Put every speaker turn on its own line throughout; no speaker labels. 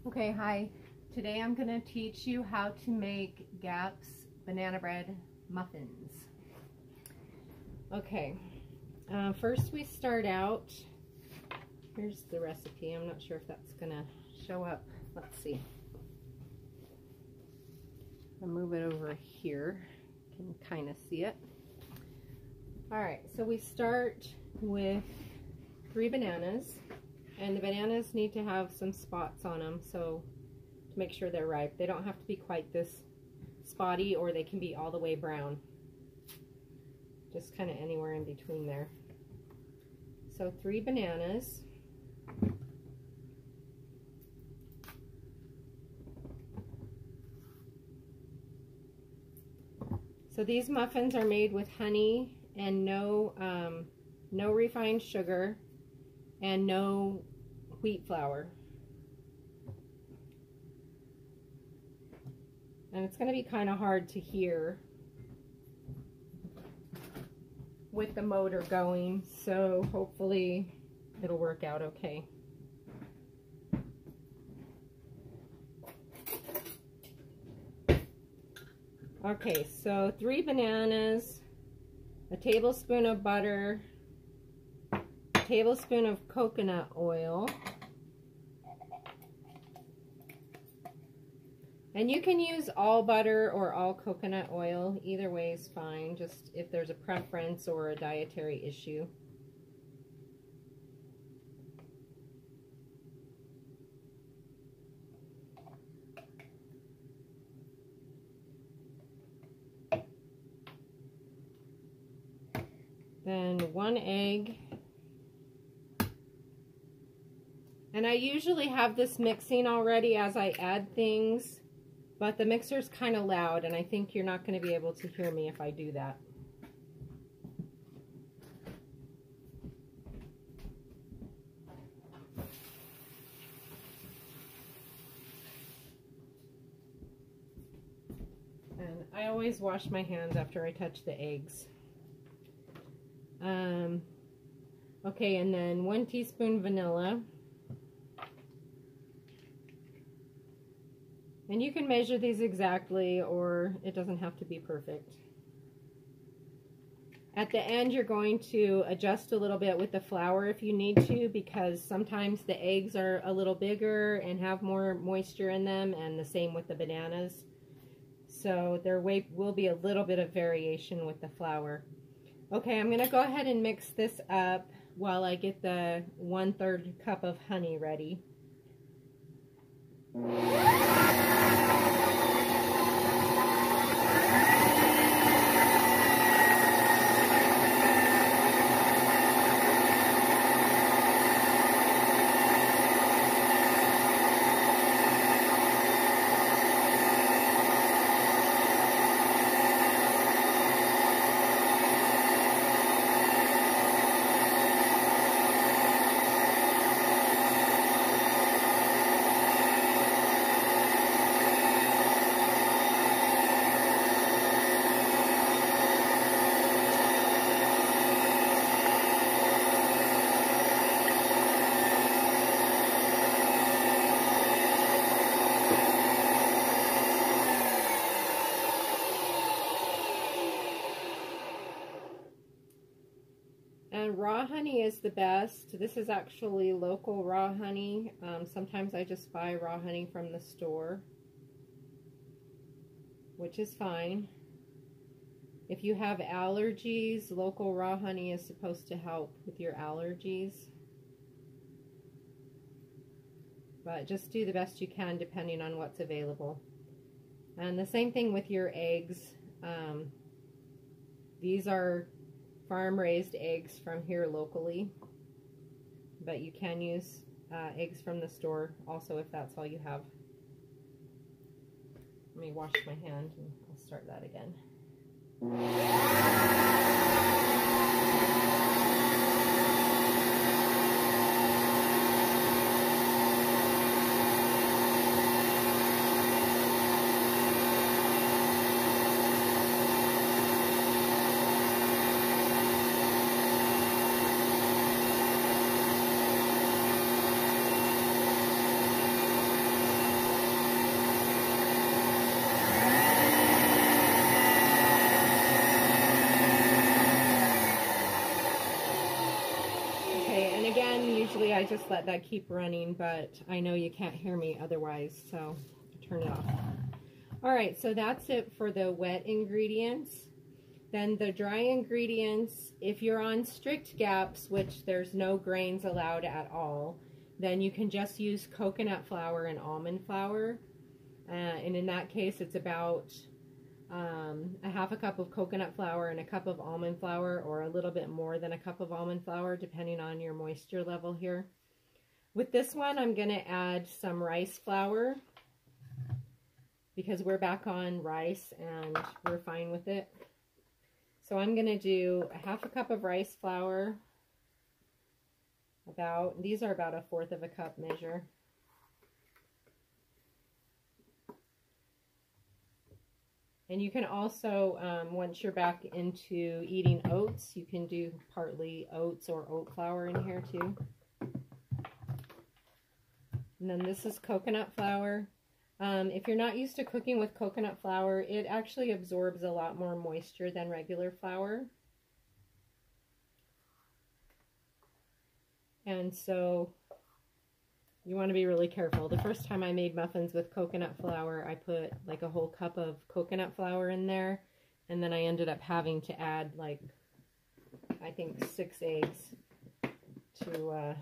Okay, hi. Today I'm going to teach you how to make Gap's banana bread muffins. Okay, first we start out, here's the recipe. I'm not sure if that's going to show up. Let's see. I'll move it over here. You can kind of see it. Alright, so we start with 3 bananas. And the bananas need to have some spots on them, so to make sure they're ripe. They don't have to be quite this spotty, or they can be all the way brown. Just kind of anywhere in between there. So 3 bananas. So these muffins are made with honey and no refined sugar and no wheat flour. And it's going to be kind of hard to hear with the motor going, so hopefully it'll work out okay. Okay, so 3 bananas, a tablespoon of butter, a tablespoon of coconut oil, and you can use all butter or all coconut oil, either way is fine, just if there's a preference or a dietary issue. Then 1 egg. And I usually have this mixing already as I add things, but the mixer's kind of loud and I think you're not going to be able to hear me if I do that. And I always wash my hands after I touch the eggs. Okay, and then 1 teaspoon vanilla. And you can measure these exactly, or it doesn't have to be perfect. At the end, you're going to adjust a little bit with the flour if you need to, because sometimes the eggs are a little bigger and have more moisture in them, and the same with the bananas. So there will be a little bit of variation with the flour. Okay, I'm going to go ahead and mix this up while I get the 1/3 cup of honey ready. And raw honey is the best. This is actually local raw honey. Sometimes I just buy raw honey from the store, which is fine. If you have allergies, local raw honey is supposed to help with your allergies. But just do the best you can depending on what's available. And the same thing with your eggs. These are farm-raised eggs from here locally, but you can use eggs from the store also if that's all you have. Let me wash my hand and I'll start that again. again, usually I just let that keep running, but I know you can't hear me otherwise, so turn it off. All right, so that's it for the wet ingredients. Then the dry ingredients, if you're on strict gaps, which there's no grains allowed at all, then you can just use coconut flour and almond flour. And in that case, it's about a half a cup of coconut flour and a cup of almond flour, or a little bit more than a cup of almond flour, depending on your moisture level here. With this one, I'm going to add some rice flour because we're back on rice and we're fine with it. So I'm going to do a half a cup of rice flour. These are about 1/4 of a cup measure. And you can also, once you're back into eating oats, you can do partly oats or oat flour in here too. And then this is coconut flour. If you're not used to cooking with coconut flour, it actually absorbs a lot more moisture than regular flour. And so you want to be really careful. The first time I made muffins with coconut flour, I put like a whole cup of coconut flour in there, and then I ended up having to add like, I think 6 eggs to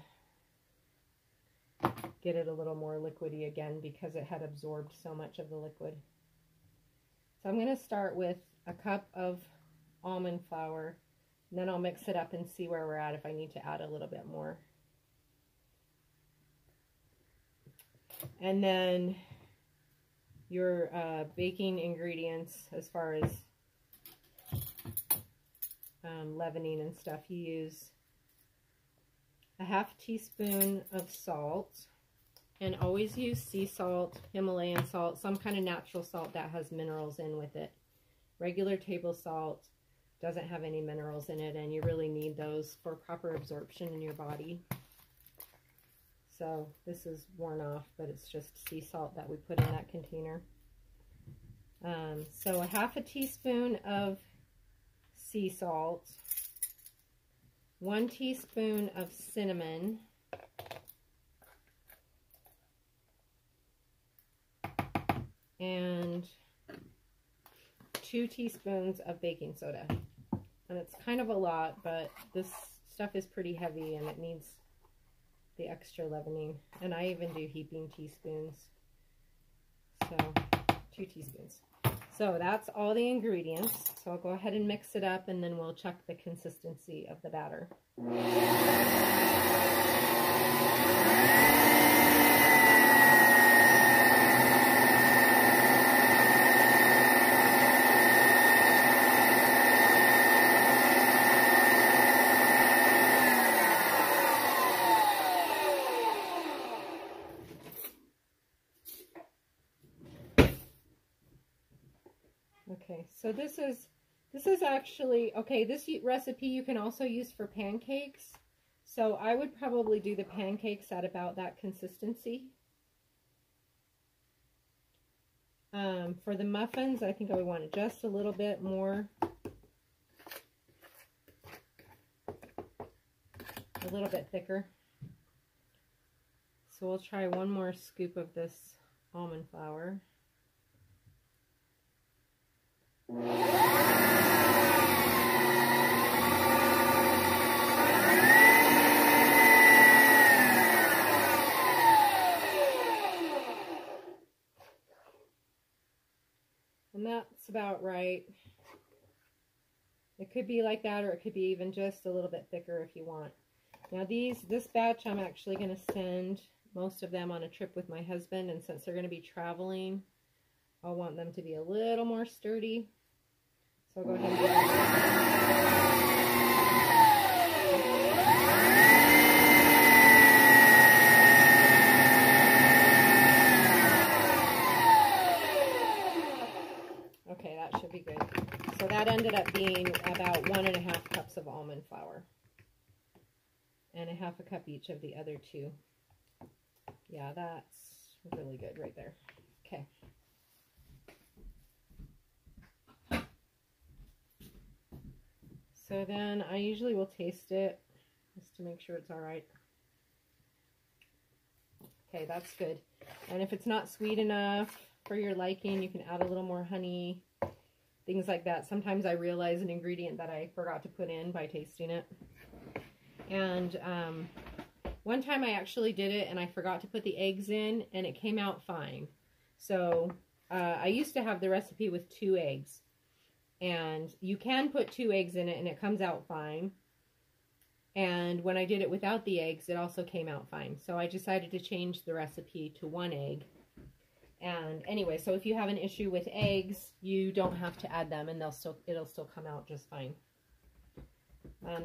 get it a little more liquidy again because it had absorbed so much of the liquid. So I'm going to start with a cup of almond flour, and then I'll mix it up and see where we're at if I need to add a little bit more. And then your baking ingredients, as far as leavening and stuff, you use a half teaspoon of salt, and always use sea salt, Himalayan salt, some kind of natural salt that has minerals in with it. Regular table salt doesn't have any minerals in it, and you really need those for proper absorption in your body. So this is worn off, but it's just sea salt that we put in that container. So a half a teaspoon of sea salt, 1 teaspoon of cinnamon, and 2 teaspoons of baking soda. And it's kind of a lot, but this stuff is pretty heavy and it needs the extra leavening. And I even do heaping teaspoons. So 2 teaspoons. So that's all the ingredients. So I'll go ahead and mix it up, and then we'll check the consistency of the batter. Okay, so this is actually, okay, this recipe you can also use for pancakes. So I would probably do the pancakes at about that consistency. For the muffins, I think I would want it just a little bit more. A little bit thicker. So we'll try 1 more scoop of this almond flour. And that's about right. It could be like that, or it could be even just a little bit thicker if you want. Now this batch I'm actually going to send most of them on a trip with my husband, and since they're going to be traveling, I'll want them to be a little more sturdy. So I'll go ahead and do that. Okay, that should be good. So that ended up being about 1½ cups of almond flour. And a half a cup each of the other 2. Yeah, that's really good right there. Okay. So then I usually will taste it just to make sure it's all right. Okay, that's good. And if it's not sweet enough for your liking, you can add a little more honey, things like that. Sometimes I realize an ingredient that I forgot to put in by tasting it. And one time I actually did it and I forgot to put the eggs in and it came out fine. So I used to have the recipe with 2 eggs. And you can put 2 eggs in it and it comes out fine. And when I did it without the eggs, it also came out fine. So I decided to change the recipe to 1 egg. And anyway, so if you have an issue with eggs, you don't have to add them and it'll still come out just fine.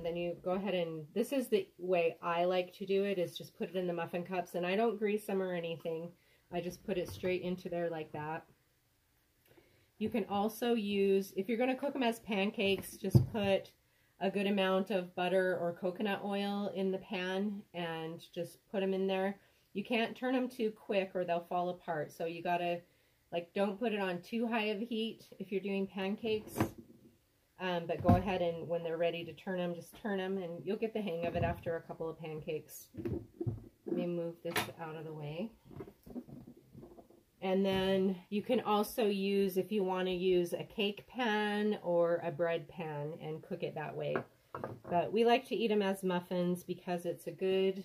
Then you go ahead and, this is the way I like to do it, is just put it in the muffin cups. And I don't grease them or anything. I just put it straight into there like that. You can also use, if you're going to cook them as pancakes, just put a good amount of butter or coconut oil in the pan and just put them in there. You can't turn them too quick or they'll fall apart. So you gotta, like, don't put it on too high of heat if you're doing pancakes. But go ahead and when they're ready to turn them, just turn them and you'll get the hang of it after a couple of pancakes. Let me move this out of the way. And then you can also use, if you want to use a cake pan or a bread pan and cook it that way. But we like to eat them as muffins because it's a good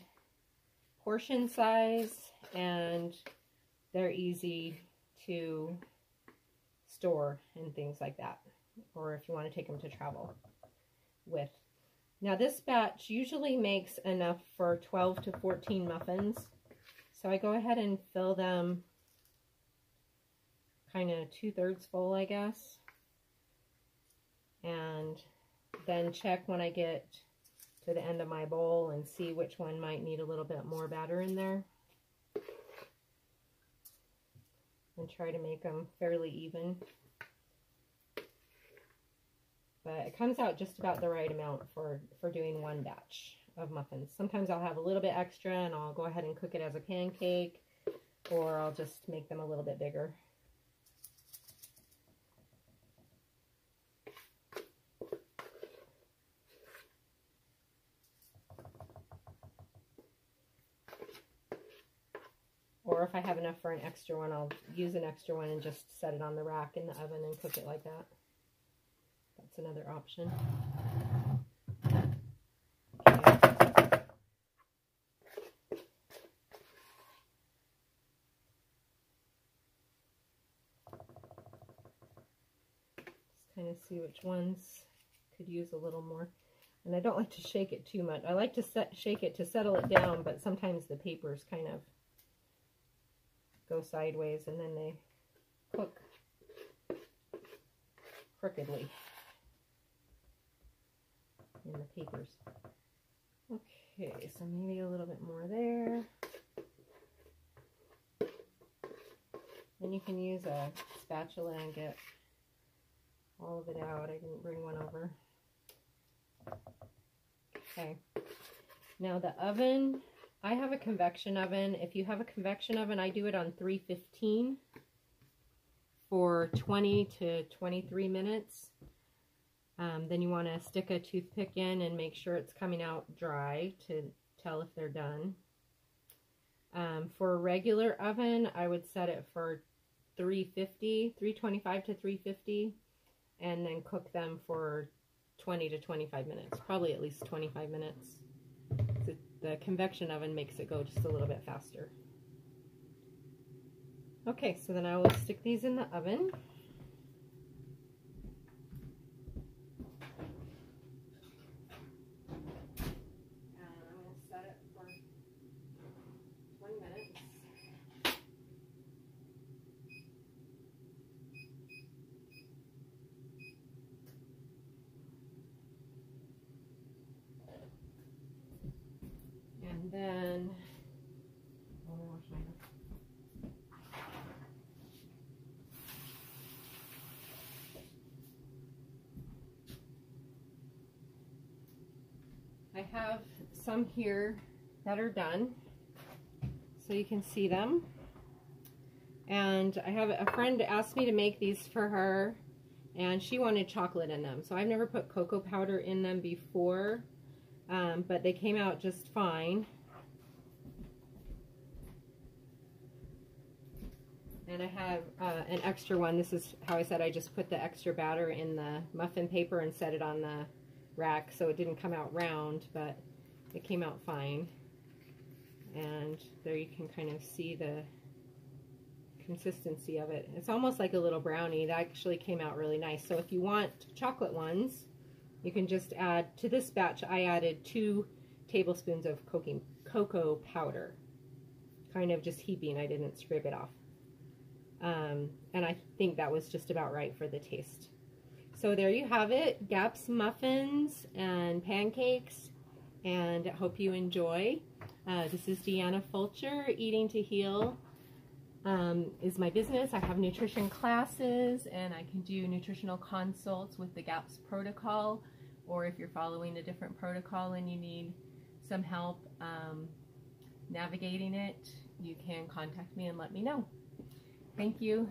portion size and they're easy to store and things like that. Or if you want to take them to travel with. Now this batch usually makes enough for 12 to 14 muffins. So I go ahead and fill them kind of 2/3 full, I guess. And then check when I get to the end of my bowl and see which one might need a little bit more batter in there. And try to make them fairly even. But it comes out just about the right amount for doing 1 batch of muffins. Sometimes I'll have a little bit extra and I'll go ahead and cook it as a pancake, or I'll just make them a little bit bigger. Or if I have enough for an extra one, I'll use an extra one and just set it on the rack in the oven and cook it like that. That's another option. Okay. Just kind of see which ones could use a little more. And I don't like to shake it too much. I like to shake it to settle it down, but sometimes the papers kind of go sideways and then they cook crookedly in the papers. Okay, so maybe a little bit more there. Then you can use a spatula and get all of it out. I didn't bring one over. Okay, now the oven, I have a convection oven. If you have a convection oven, I do it on 315 for 20 to 23 minutes. Then you want to stick a toothpick in and make sure it's coming out dry to tell if they're done. For a regular oven, I would set it for 325 to 350, and then cook them for 20 to 25 minutes, probably at least 25 minutes. The convection oven makes it go just a little bit faster. Okay, so then I will stick these in the oven. And I'm going to set it for 20 minutes. And then, I have some here that are done, so you can see them. And I have a friend asked me to make these for her, and she wanted chocolate in them. So I've never put cocoa powder in them before, but they came out just fine. And I have an extra one. This is how I said I just put the extra batter in the muffin paper and set it on the rack, so it didn't come out round, but it came out fine. And there you can kind of see the consistency of it. It's almost like a little brownie. That actually came out really nice. So if you want chocolate ones, you can just add, to this batch I added 2 tablespoons of cocoa powder, kind of just heaping. I didn't scrape it off. And I think that was just about right for the taste. So there you have it, Gap's muffins and pancakes, and I hope you enjoy. This is Deanna Fulcher. Eating to Heal is my business. I have nutrition classes, and I can do nutritional consults with the GAPS protocol, or if you're following a different protocol and you need some help navigating it, you can contact me and let me know. Thank you.